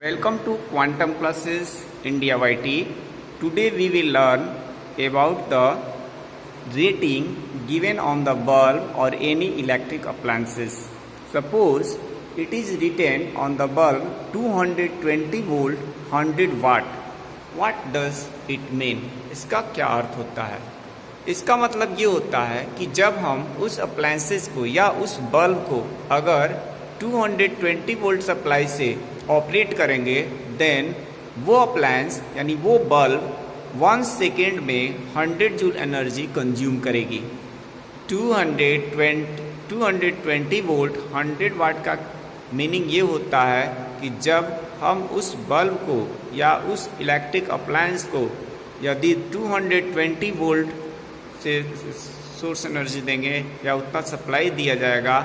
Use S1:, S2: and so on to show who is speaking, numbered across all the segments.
S1: Welcome to Quantum Classes India YT. Today we will learn about the rating given on the bulb or any electric appliances. Suppose it is written on the bulb 220 volt 100 watt. What does it mean? इसका क्या अर्थ होता है? इसका मतलब ये होता है कि जब हम उस अप्लायंसेस को या उस बल्ब को अगर 220 वोल्ट सप्लाई से ऑपरेट करेंगे देन वो अप्लायंस यानी वो बल्ब 1 सेकेंड में 100 जूल एनर्जी कंज्यूम करेगी। 220 वोल्ट 100 वाट का मीनिंग ये होता है कि जब हम उस बल्ब को या उस इलेक्ट्रिक अप्लायंस को यदि 220 वोल्ट से सोर्स एनर्जी देंगे या उतना सप्लाई दिया जाएगा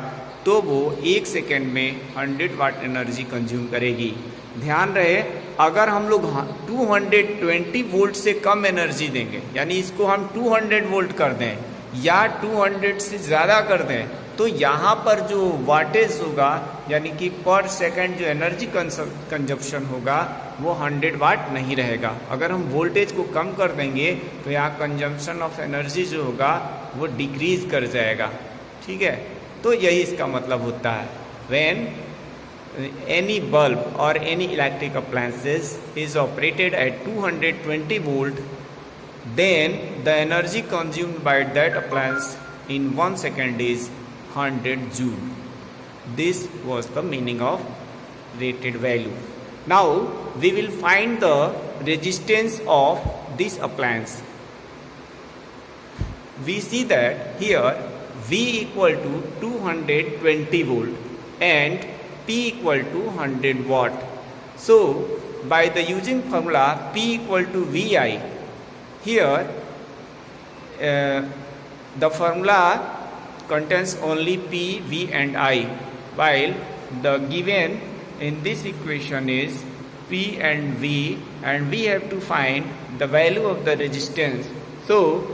S1: तो वो 1 सेकेंड में 100 वाट एनर्जी कंज्यूम करेगी। ध्यान रहे, अगर हम लोग 220 वोल्ट से कम एनर्जी देंगे यानी इसको हम 200 वोल्ट कर दें या 200 से ज़्यादा कर दें तो यहाँ पर जो वाटेज होगा यानी कि पर सेकंड जो एनर्जी कंजप्शन होगा वो 100 वाट नहीं रहेगा। अगर हम वोल्टेज को कम कर देंगे तो यहाँ कंजम्पशन ऑफ एनर्जी जो होगा वो डिक्रीज कर जाएगा। ठीक है, तो यही इसका मतलब होता है। When any bulb or any electric appliances is operated at 220 volt, then the energy consumed by that appliance in 1 second is 100 joule. This was the meaning of rated value. Now we will find the resistance of this appliance. We see that here V equal to 220 volt and P equal to 100 watt. So by the using formula P equal to VI, here the formula contains only P, V and I, while the given in this equation is P and V, and we have to find the value of the resistance. So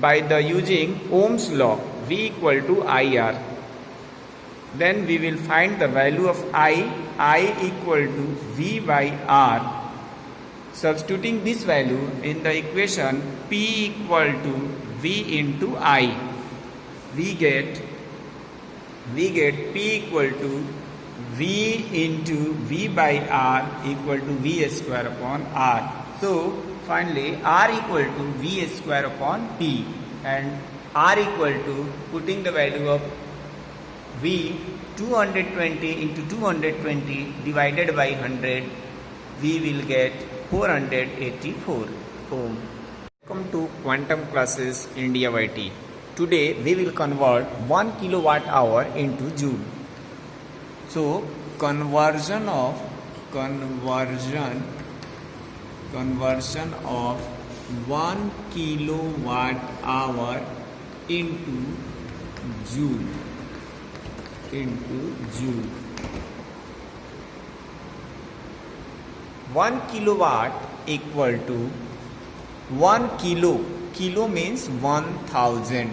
S1: by the using Ohm's law, V equal to IR, then we will find the value of I equal to V by R. Substituting this value in the equation P equal to V into I, we get P equal to V into V by R equal to V square upon R. So finally R equal to V square upon P, and R equal to, putting the value of V 220 into 220 divided by 100, we will get 484 ohm. Welcome to Quantum Classes India YT. Today we will convert 1 kilowatt hour into joule. So conversion of 1 kilowatt hour into joule. 1 kilowatt equal to 1 kilo. Kilo means 1000.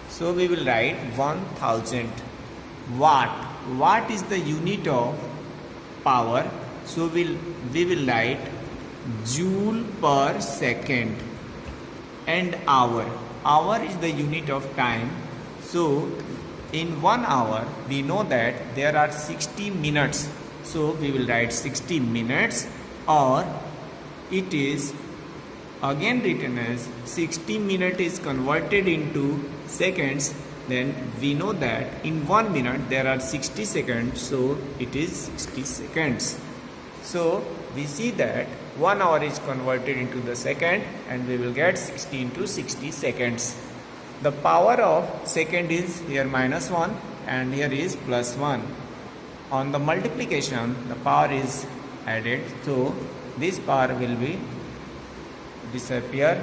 S1: So we will write 1000 watt. Watt is the unit of power. So we will write joule per second. And hour. Hour is the unit of time. So in 1 hour we know that there are 60 minutes. So we will write 60 minutes, or it is again written as 60 minute is converted into seconds. Then we know that in 1 minute there are 60 seconds. So it is 60 seconds. So we see that 1 hour is converted into the second and we will get 60 into 60 seconds. The power of second is here -1 and here is +1. On the multiplication the power is added, so this power will be disappear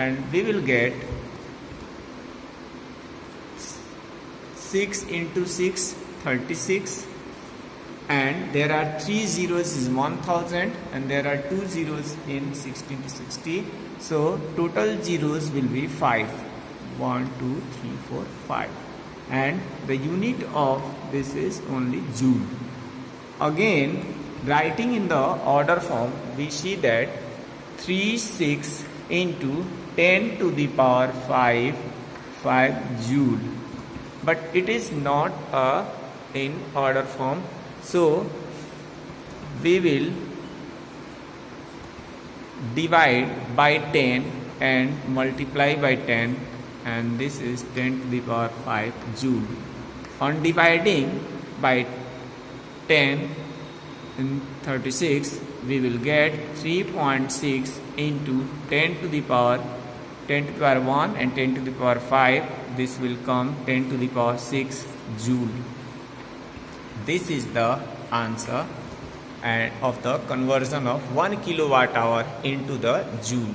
S1: and we will get 6 into 6 36, and there are 3 zeros is 1000 and there are 2 zeros in 60 into 60, so total zeros will be 5. 1 2 3 4 5, and the unit of this is only joule. Again Writing in the order form, we see that 36 into 10 to the power 5 joule, but it is not in order form, so we will divide by 10 and multiply by 10, and this is 10 to the power 5 joule. On dividing by 10 in 36, we will get 3.6 into 10 to the power 1 and 10 to the power 5. This will come 10 to the power 6 joule. This is the answer and of the conversion of 1 kilowatt hour into the joule.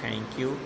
S1: Thank you.